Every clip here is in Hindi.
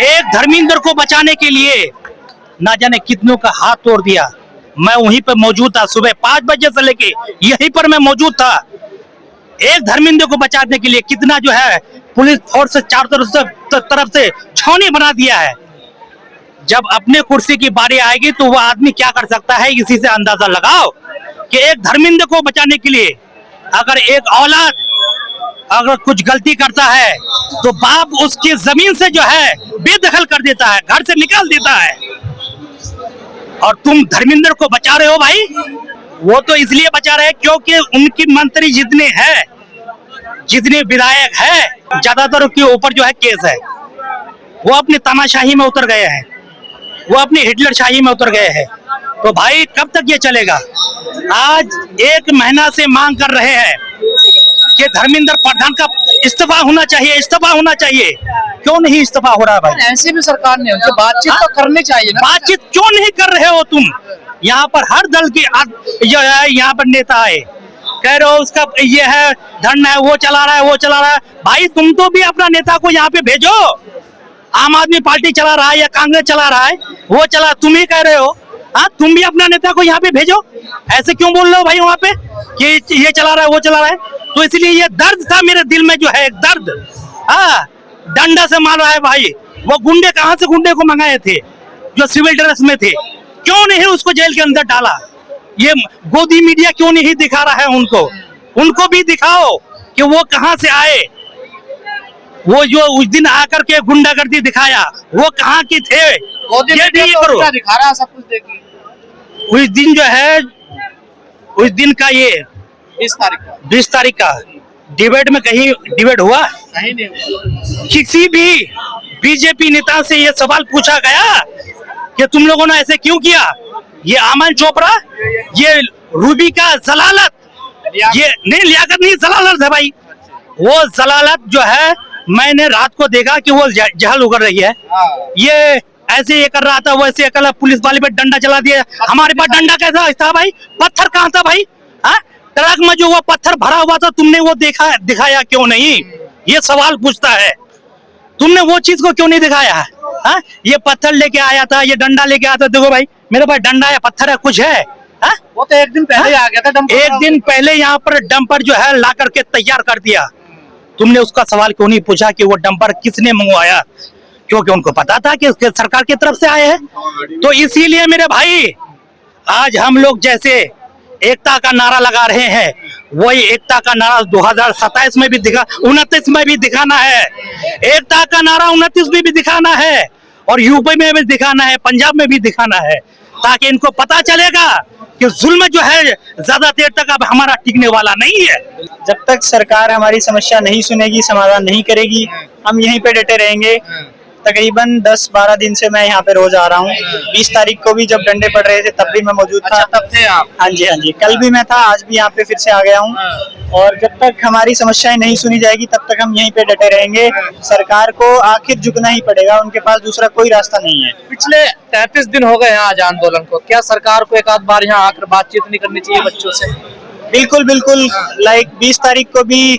एक धर्मेंद्र को बचाने के लिए ना जाने कितनों का हाथ तोड़ दिया। मैं वहीं पर मौजूद था, सुबह 5 बजे से लेके यहीं पर मैं मौजूद था। एक धर्मेंद्र को बचाने के लिए कितना जो है पुलिस फोर्स से चारों तरफ से छावनी बना दिया है। जब अपने कुर्सी की बारी आएगी तो वह आदमी क्या कर सकता है, इसी से अंदाजा लगाओ कि एक धर्मेंद्र को बचाने के लिए अगर एक औलाद अगर कुछ गलती करता है तो बाप उसकी जमीन से जो है बेदखल कर देता है, घर से निकाल देता है। और तुम धर्मेंद्र को बचा रहे हो भाई। वो तो इसलिए बचा रहे हैं क्योंकि उनकी मंत्री जितने हैं, जितने विधायक हैं, ज्यादातर के ऊपर जो है केस है। वो अपनी तानाशाही में उतर गए हैं, वो अपनी हिटलर शाही में उतर गए हैं। तो भाई कब तक ये चलेगा? आज 1 महीना से मांग कर रहे हैं कि धर्मेंद्र प्रधान का इस्तीफा होना चाहिए, इस्तीफा होना चाहिए। क्यों नहीं इस्तीफा हो रहा है भाई? ऐसे भी सरकार ने उनसे बातचीत तो करनी चाहिए ना। बातचीत क्यों नहीं कर रहे हो तुम? यहाँ पर हर दल की जो है यहाँ पर नेता आए, कह रहे हो उसका ये है धरना है, वो चला रहा है, वो चला रहा है। भाई तुम तो भी अपना नेता को यहाँ पे भेजो। आम आदमी पार्टी चला रहा है या कांग्रेस चला रहा है, वो चला, तुम ही कह रहे हो। हाँ, तुम भी अपना नेता को यहाँ पे भेजो। ऐसे क्यों बोल रहे हो भाई वहाँ पे कि ये चला रहा है, वो चला रहा है? तो इसलिए ये दर्द था मेरे दिल में, जो है एक दर्द। हाँ, डंडा से मार रहा है भाई। वो गुंडे कहाँ से गुंडे को मंगाए थे जो सिविल ड्रेस में थे? क्यों नहीं उसको जेल के अंदर डाला? ये गोदी मीडिया क्यों नहीं दिखा रहा है उनको? उनको भी दिखाओ कि वो कहाँ से आए। वो जो उस दिन आकर के गुंडागर्दी दिखाया, वो कहाँ की थे? ये भी करो। दिखा रहा है सब कुछ। देखिए उस दिन जो है, उस दिन का ये 20 तारीख का डिबेट में कहीं डिबेट हुआ? कहीं नहीं। किसी भी बीजेपी नेता से ये सवाल पूछा गया कि तुम लोगों ने ऐसे क्यों किया? ये अमन चोपड़ा, ये रूबी का जलालत, ये नहीं लियाकत नहीं, जलालत है भाई। वो जलालत जो है मैंने रात को देखा कि वो जहल उगड़ रही है। ये ऐसे ये कर रहा था, वैसे कर रहा, पुलिस वाले पे डंडा चला दिया। हमारे पास डंडा कैसा था भाई? पत्थर कहाँ था भाई? हाँ, ट्रक में जो वो पत्थर भरा हुआ था, तुमने वो दिखाया क्यों नहीं? ये सवाल पूछता है। तुमने वो चीज को क्यों नहीं दिखाया? हाँ, ये पत्थर लेके आया था, ये डंडा लेके आया था। देखो भाई मेरे पास डंडा है, पत्थर है, कुछ है? हाँ? वो तो एक दिन पहले आ गया था डंपर। एक दिन पहले यहाँ पर डंपर जो है ला करके तैयार कर दिया। तुमने उसका सवाल क्यों नहीं पूछा कि वो डंपर किसने मंगवाया? क्योंकि उनको पता था कि उसके सरकार की तरफ से आए हैं। तो इसीलिए मेरे भाई आज हम लोग जैसे एकता का नारा लगा रहे हैं, वही एकता का नारा 2027 में भी 29 में भी दिखाना है। एकता का नारा 29 में भी दिखाना है और यूपी में भी दिखाना है, पंजाब में भी दिखाना है, ताकि इनको पता चलेगा कि जुल्म जो है ज्यादा देर तक अब हमारा टिकने वाला नहीं है। जब तक सरकार हमारी समस्या नहीं सुनेगी, समाधान नहीं करेगी, हम यहीं पे डटे रहेंगे। तकरीबन 10-12 दिन से मैं यहाँ पे रोज आ रहा हूँ। 20 तारीख को भी जब डंडे पड़ रहे थे तब भी मैं मौजूद था। तब थे आप? हाँ जी, कल भी मैं था, आज भी यहाँ पे फिर से आ गया हूँ। और जब तक हमारी समस्याएं नहीं सुनी जाएगी तब तक हम यहीं पे डटे रहेंगे। सरकार को आखिर झुकना ही पड़ेगा, उनके पास दूसरा कोई रास्ता नहीं है। पिछले 33 दिन हो गए हैं आज आंदोलन को। क्या सरकार को एक आध बार यहाँ आकर बातचीत नहीं करनी चाहिए बच्चों से? बिल्कुल। लाइक 20 तारीख को भी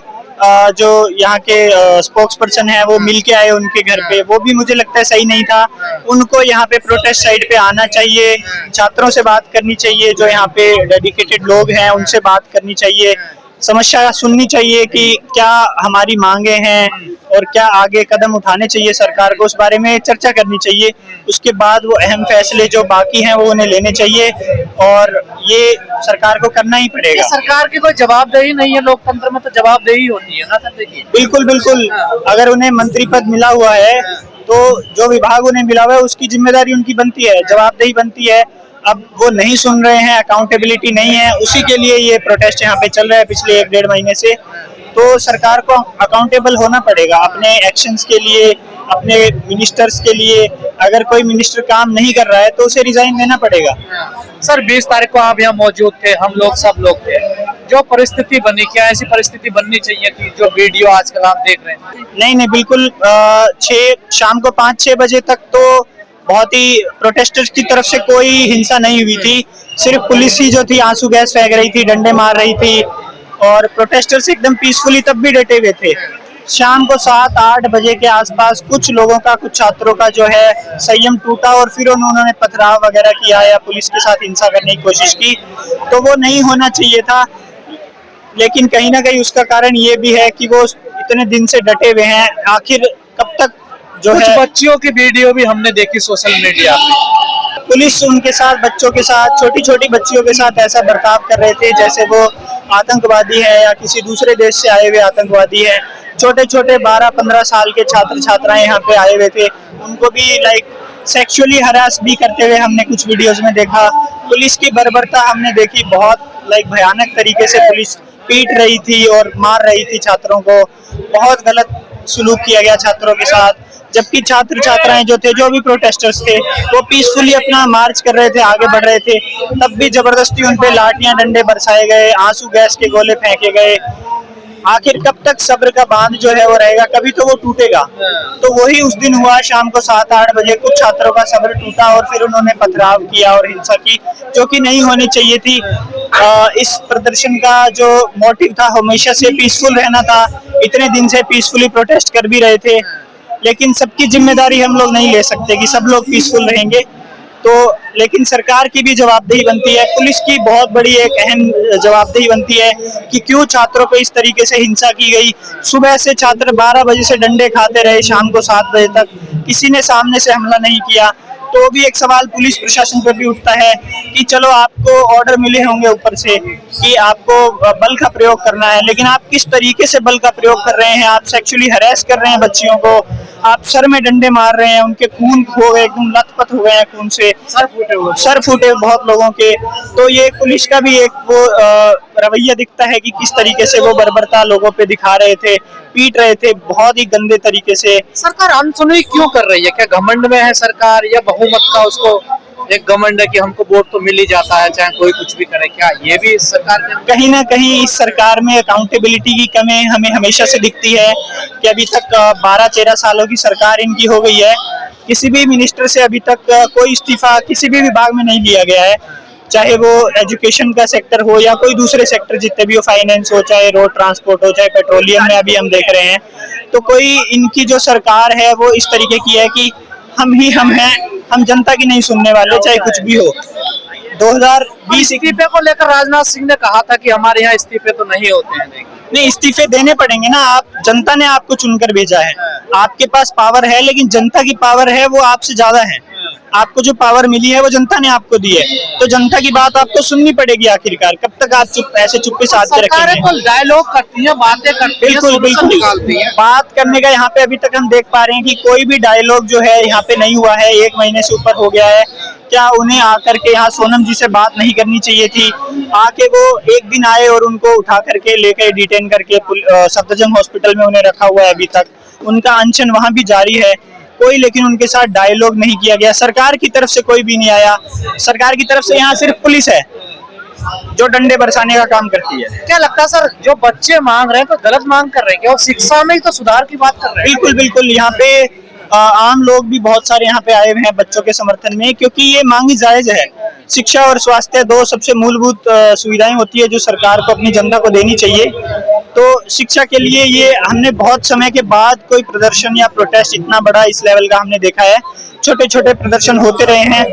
जो यहाँ के स्पोक्स पर्सन है वो मिल के आए उनके घर पे, वो भी मुझे लगता है सही नहीं था। उनको यहाँ पे प्रोटेस्ट साइड पे आना चाहिए, छात्रों से बात करनी चाहिए, जो यहाँ पे डेडिकेटेड लोग हैं उनसे बात करनी चाहिए, समस्या सुननी चाहिए कि क्या हमारी मांगे हैं और क्या आगे कदम उठाने चाहिए। सरकार को उस बारे में चर्चा करनी चाहिए। उसके बाद वो अहम फैसले जो बाकी हैं वो उन्हें लेने चाहिए और ये सरकार को करना ही पड़ेगा। सरकार की कोई जवाबदेही नहीं है, लोकतंत्र में तो जवाबदेही होती है ना सर। देखिए बिल्कुल। अगर उन्हें मंत्री पद मिला हुआ है तो जो विभाग उन्हें मिला हुआ है उसकी जिम्मेदारी उनकी बनती है, जवाबदेही बनती है। अब वो नहीं सुन रहे हैं, अकाउंटेबिलिटी नहीं है, उसी के लिए ये प्रोटेस्ट यहाँ पे चल रहा है पिछले 1-1.5 महीने से। तो सरकार को अकाउंटेबल होना पड़ेगा अपने एक्शंस के लिए, अपने मिनिस्टर्स के लिए। अगर कोई मिनिस्टर काम नहीं कर रहा है तो उसे रिजाइन देना पड़ेगा। सर 20 तारीख को आप यहाँ मौजूद थे, हम लोग सब लोग थे। जो परिस्थिति बनी, क्या ऐसी परिस्थिति बननी चाहिए कि जो वीडियो आजकल आप देख रहे हैं? नहीं, बिल्कुल। शाम को 5-6 बजे तक तो बहुत ही प्रोटेस्टर्स की तरफ से कोई हिंसा नहीं हुई थी। सिर्फ पुलिस ही जो थी आंसू गैस फेंक रही थी, डंडे मार रही थी और प्रोटेस्टर्स एकदम पीसफुली तब भी डटे हुए थे। शाम को 7-8 बजे के आसपास कुछ लोगों का, कुछ छात्रों का जो है संयम टूटा और फिर उन्होंने पथराव वगैरह किया या पुलिस के साथ हिंसा करने की कोशिश की, तो वो नहीं होना चाहिए था। लेकिन कहीं ना कहीं उसका कारण ये भी है कि वो इतने दिन से डटे हुए हैं, आखिर कब तक जो कुछ है। बच्चियों की वीडियो भी हमने देखी सोशल मीडिया पे। पुलिस उनके साथ, बच्चों के साथ, छोटी छोटी बच्चियों के साथ ऐसा बर्ताव कर रहे थे जैसे वो आतंकवादी है या किसी दूसरे देश से आए हुए आतंकवादी है। छोटे छोटे 12-15 साल के छात्र छात्राएं यहाँ पे आए हुए थे, उनको भी सेक्सुअली हरास भी करते हुए हमने कुछ वीडियोस में देखा। पुलिस की बर्बरता हमने देखी, बहुत भयानक तरीके से पुलिस पीट रही थी और मार रही थी छात्रों को। बहुत गलत सुलूक किया गया छात्रों के साथ, जबकि छात्र छात्राएं जो थे, जो भी प्रोटेस्टर्स थे, वो पीसफुली अपना मार्च कर रहे थे, आगे बढ़ रहे थे, तब भी जबरदस्ती उन पे लाठियां डंडे बरसाए गए, आंसू गैस के गोले फेंके गए। आखिर कब तक सब्र का बांध जो है वो रहेगा, कभी तो वो टूटेगा। तो वही उस दिन हुआ, शाम को 7-8 बजे कुछ छात्रों का सब्र टूटा और फिर उन्होंने पथराव किया और हिंसा की, जो कि नहीं होनी चाहिए थी। इस प्रदर्शन का जो मोटिव था हमेशा से पीसफुल रहना था, इतने दिन से पीसफुली प्रोटेस्ट कर भी रहे थे, लेकिन सबकी जिम्मेदारी हम लोग नहीं ले सकते कि सब लोग पीसफुल रहेंगे। तो लेकिन सरकार की भी जवाबदेही बनती है, पुलिस की बहुत बड़ी एक अहम जवाबदेही बनती है कि क्यों छात्रों को इस तरीके से हिंसा की गई। सुबह से छात्र 12 बजे से डंडे खाते रहे, शाम को 7 बजे तक किसी ने सामने से हमला नहीं किया। तो भी एक सवाल पुलिस प्रशासन पर भी उठता है कि चलो आपको ऑर्डर मिले होंगे ऊपर से कि आपको बल का प्रयोग करना है, लेकिन आप किस तरीके से बल का प्रयोग कर रहे हैं। आप सेक्सुअली हरेस कर रहे हैं बच्चियों को, आप सर में डंडे मार रहे हैं, उनके खून हो गए, एकदम लथपथ हो गए हैं खून से, सर फूटे बहुत लोगों के। तो ये पुलिस का भी एक वो रवैया दिखता है कि किस तरीके से वो बर्बरता लोगों पे दिखा रहे थे, पीट रहे थे बहुत ही गंदे तरीके से। सरकार अनसुनी क्यों कर रही है? क्या घमंड में है सरकार, या बहुमत का उसको एक घमंड है कि हमको वोट तो मिल ही जाता है चाहे कोई कुछ भी करे? क्या ये भी सरकार के कहीं ना कहीं इस सरकार में अकाउंटेबिलिटी की कमी हमें हमेशा से दिखती है कि अभी तक 12-13 सालों की सरकार इनकी हो गई है, किसी भी मिनिस्टर से अभी तक कोई इस्तीफा किसी भी विभाग में नहीं लिया गया है, चाहे वो एजुकेशन का सेक्टर हो या कोई दूसरे सेक्टर जितने भी हो, फाइनेंस हो, चाहे रोड ट्रांसपोर्ट हो, चाहे पेट्रोलियम में अभी हम देख रहे हैं। तो कोई इनकी जो सरकार है वो इस तरीके की है कि हम ही हम हैं, हम जनता की नहीं सुनने वाले, चाहे कुछ भी हो। 2020 इस्तीफे को लेकर राजनाथ सिंह ने कहा था कि हमारे यहाँ इस्तीफे तो नहीं होते हैं। नहीं, इस्तीफे देने पड़ेंगे ना, आप जनता ने आपको चुनकर भेजा है, आपके पास पावर है, लेकिन जनता की पावर है वो आपसे ज्यादा है। आपको जो पावर मिली है वो जनता ने आपको दी है, तो जनता की बात आपको सुननी पड़ेगी आखिरकार। कब तक आप ऐसे चुप्पी साध के रखेंगे? तो डायलॉग करती है, बातें करती है, बिल्कुल बिल्कुल, बात करने का यहाँ पे अभी तक हम देख पा रहे हैं कि कोई भी डायलॉग जो है यहाँ पे नहीं हुआ है। 1 महीने से ऊपर हो गया है, क्या उन्हें आकर के यहाँ सोनम जी से बात नहीं करनी चाहिए थी? आके वो एक दिन आए और उनको उठा करके लेकर डिटेन करके सफदरजंग हॉस्पिटल में उन्हें रखा हुआ है। अभी तक उनका अनशन वहाँ भी जारी है, कोई लेकिन उनके साथ डायलॉग नहीं किया गया। सरकार की तरफ से कोई भी नहीं आया, सरकार की तरफ से यहाँ सिर्फ पुलिस है जो डंडे बरसाने का काम करती है। क्या लगता है सर, जो बच्चे मांग रहे हैं तो गलत मांग कर रहे हैं क्या? और शिक्षा में ही तो सुधार की बात कर रहे हैं। बिल्कुल बिल्कुल, यहाँ पे आम लोग भी बहुत सारे यहाँ पे आए हुए हैं बच्चों के समर्थन में, क्योंकि ये मांग जायज है। शिक्षा और स्वास्थ्य 2 सबसे मूलभूत सुविधाएं होती है जो सरकार को अपनी जनता को देनी चाहिए। तो शिक्षा के लिए ये हमने बहुत समय के बाद कोई प्रदर्शन या प्रोटेस्ट इतना बड़ा इस लेवल का हमने देखा है। छोटे छोटे प्रदर्शन होते रहे हैं,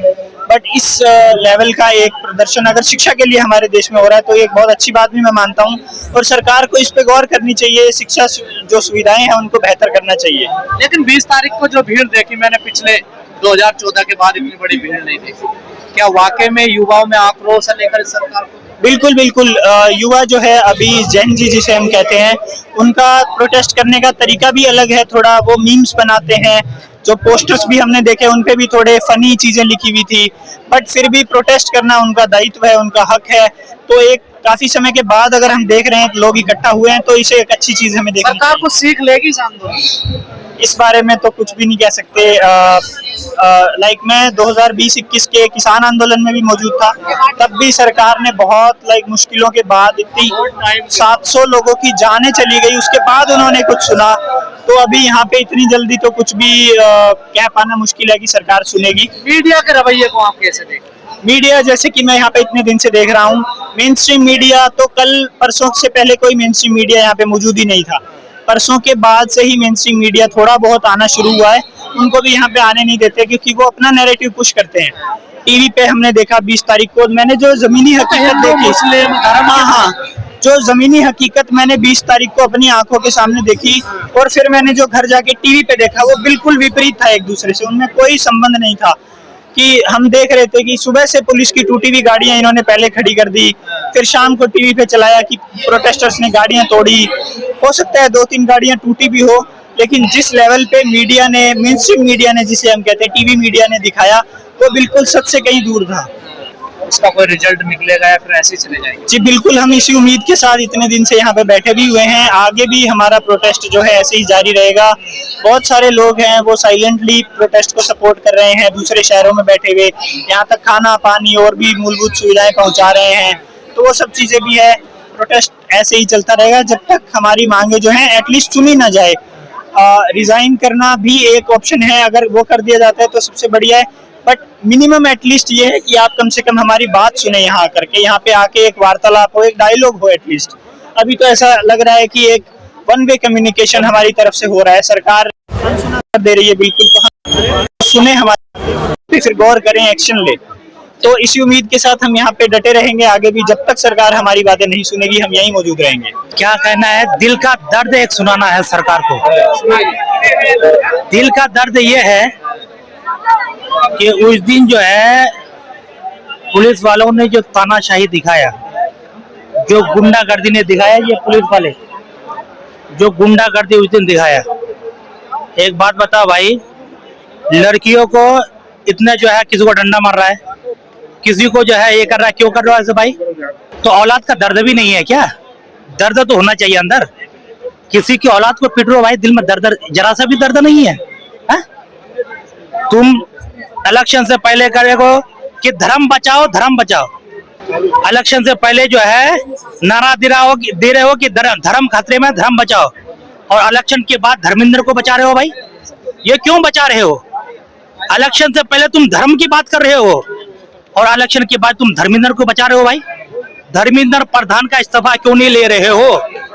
बट इस लेवल का एक प्रदर्शन अगर शिक्षा के लिए हमारे देश में हो रहा है तो एक बहुत अच्छी बात भी मैं मानता हूँ, और सरकार को इस पे गौर करनी चाहिए। शिक्षा जो सुविधाएं हैं उनको बेहतर करना चाहिए। लेकिन 20 तारीख को जो भीड़ देखी मैंने, पिछले 2014 के बाद इतनी बड़ी भीड़ नहीं देखी। क्या वाकई में युवाओं में आक्रोश है लेकर सरकार को? बिल्कुल बिल्कुल, युवा जो है अभी जेन जी जिसे हम कहते हैं, उनका प्रोटेस्ट करने का तरीका भी अलग है थोड़ा। वो मीम्स बनाते हैं, जो पोस्टर्स भी हमने देखे उनपे भी थोड़े फनी चीजें लिखी हुई थी, बट फिर भी प्रोटेस्ट करना उनका दायित्व है, उनका हक है। तो एक काफी समय के बाद अगर हम देख रहे हैं लोग इकट्ठा हुए हैं तो इसे एक अच्छी चीज हमें देखनी सरकार को सीख लेगी इस आंदोलन? इस बारे में तो कुछ भी नहीं कह सकते। मैं 2020-21 के किसान आंदोलन में भी मौजूद था, तब भी सरकार ने बहुत मुश्किलों के बाद इतनी 700 लोगों की जानें चली गई, उसके बाद उन्होंने कुछ सुना। तो अभी यहाँ पे इतनी जल्दी तो कुछ भी कह पाना मुश्किल है कि सरकार सुनेगी। मीडिया के रवैये को आप कैसे देखते हैं? मीडिया, जैसे कि मैं यहाँ पे इतने दिन से देख रहा हूँ, मेन स्ट्रीम मीडिया तो कल परसों से पहले कोई मेन स्ट्रीम मीडिया यहाँ पे मौजूद ही नहीं था। परसों के बाद से ही मेन स्ट्रीम मीडिया थोड़ा बहुत आना शुरू हुआ है, उनको भी यहाँ पे आने नहीं देते क्योंकि वो अपना नैरेटिव पुश करते हैं। टीवी पे हमने देखा 20 तारीख को, मैंने जो जमीनी हकीकत देखी, हाँ, जो जमीनी हकीकत मैंने 20 तारीख को अपनी आंखों के सामने देखी और फिर मैंने जो घर जाके टीवी पे देखा, वो बिल्कुल विपरीत था एक दूसरे से, उनमें कोई संबंध नहीं था। कि हम देख रहे थे कि सुबह से पुलिस की टूटी हुई गाड़ियां इन्होंने पहले खड़ी कर दी, फिर शाम को टीवी पे चलाया कि प्रोटेस्टर्स ने गाड़ियां तोड़ी। हो सकता है 2-3 गाड़ियां टूटी भी हो, लेकिन जिस लेवल पे मीडिया ने, मेन स्ट्रीम मीडिया ने, जिसे हम कहते हैं टीवी मीडिया ने दिखाया, वो बिल्कुल सच से कहीं दूर था। इसका कोई रिजल्ट निकलेगा या फिर ऐसे ही चले जाएंगे? जी बिल्कुल, हम इसी उम्मीद के साथ इतने दिन से यहाँ पे बैठे भी हुए हैं, आगे भी हमारा प्रोटेस्ट जो है ऐसे ही जारी रहेगा। बहुत सारे लोग हैं वो साइलेंटली प्रोटेस्ट को सपोर्ट कर रहे हैं, दूसरे शहरों में बैठे हुए, यहाँ तक खाना पानी और भी मूलभूत सुविधाएं पहुँचा रहे हैं, तो वो सब चीजें भी है। प्रोटेस्ट ऐसे ही चलता रहेगा जब तक हमारी मांगे जो है एटलीस्ट सुनी ना जाए। रिजाइन करना भी एक ऑप्शन है, अगर वो कर दिया जाता है तो सबसे बढ़िया है, बट मिनिमम एटलीस्ट ये है कि आप कम से कम हमारी बात सुने, यहाँ करके, यहाँ पे आके एक वार्तालाप हो, एक डायलॉग हो एटलीस्ट। अभी तो ऐसा लग रहा है कि एक वन वे कम्युनिकेशन हमारी तरफ से हो रहा है, सरकार दे रही है बिल्कुल, तो हम सुने, हमारे फिर गौर करें, एक्शन ले। तो इसी उम्मीद के साथ हम यहाँ पे डटे रहेंगे आगे भी, जब तक सरकार हमारी बातें नहीं सुनेगी हम यहीं मौजूद रहेंगे। क्या कहना है, दिल का दर्द एक सुनाना है सरकार को। दिल का दर्द ये है कि उस दिन जो है पुलिस वालों ने जो तानाशाही दिखाया, जो गुंडागर्दी ने दिखाया, ये पुलिस वाले जो गुंडागर्दी उस दिन दिखाया। एक बात बता भाई, लड़कियों को इतना जो है, किसी को डंडा मार रहा है, किसी को जो है ये कर रहा है, क्यों कर रहा है ऐसे भाई? तो औलाद का दर्द भी नहीं है क्या? दर्द तो होना चाहिए अंदर। किसी की औलाद को पीट रहे हो भाई, दिल में दर्द, जरा सा भी दर्द नहीं है, है? तुम इलेक्शन से पहले करेगो कि धर्म बचाओ धर्म बचाओ, इलेक्शन से पहले जो है नारा दे रहे हो कि धर्म खतरे में, धर्म बचाओ, और इलेक्शन के बाद धर्मेंद्र को बचा रहे हो भाई। ये क्यों बचा रहे हो? इलेक्शन से पहले तुम धर्म की बात कर रहे हो और इलेक्शन के बाद तुम धर्मेंद्र को बचा रहे हो भाई। धर्मेंद्र प्रधान का इस्तीफा क्यों नहीं ले रहे हो?